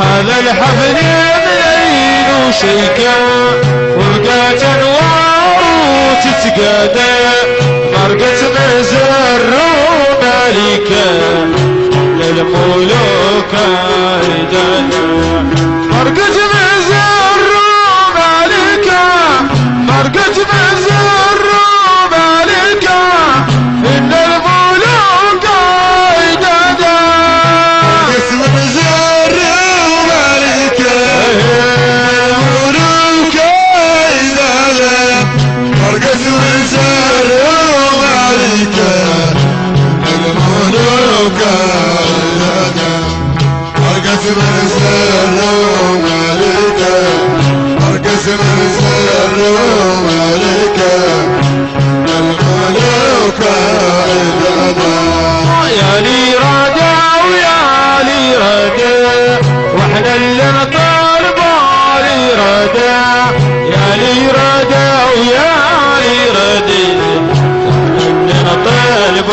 هذا الحفل مليل وشيكة ورقات انوار وتتقادى فرقة مزر وملكة للملوك عيدانا فرقة مزر وملكة فرقة مزر وملكة إن الملوك عيدانا اسم مزر وملكة الملوك عيدانا فرقة مزر وملكة الملوك عيدانا فرقة مزر وملكة فرقة مزر وملكة الملوك عيدانا يا لي ردا ويا لي ردا واحنا اللي نطالب لي ردا يا لي ردا ويا لي ردا اللي نطالب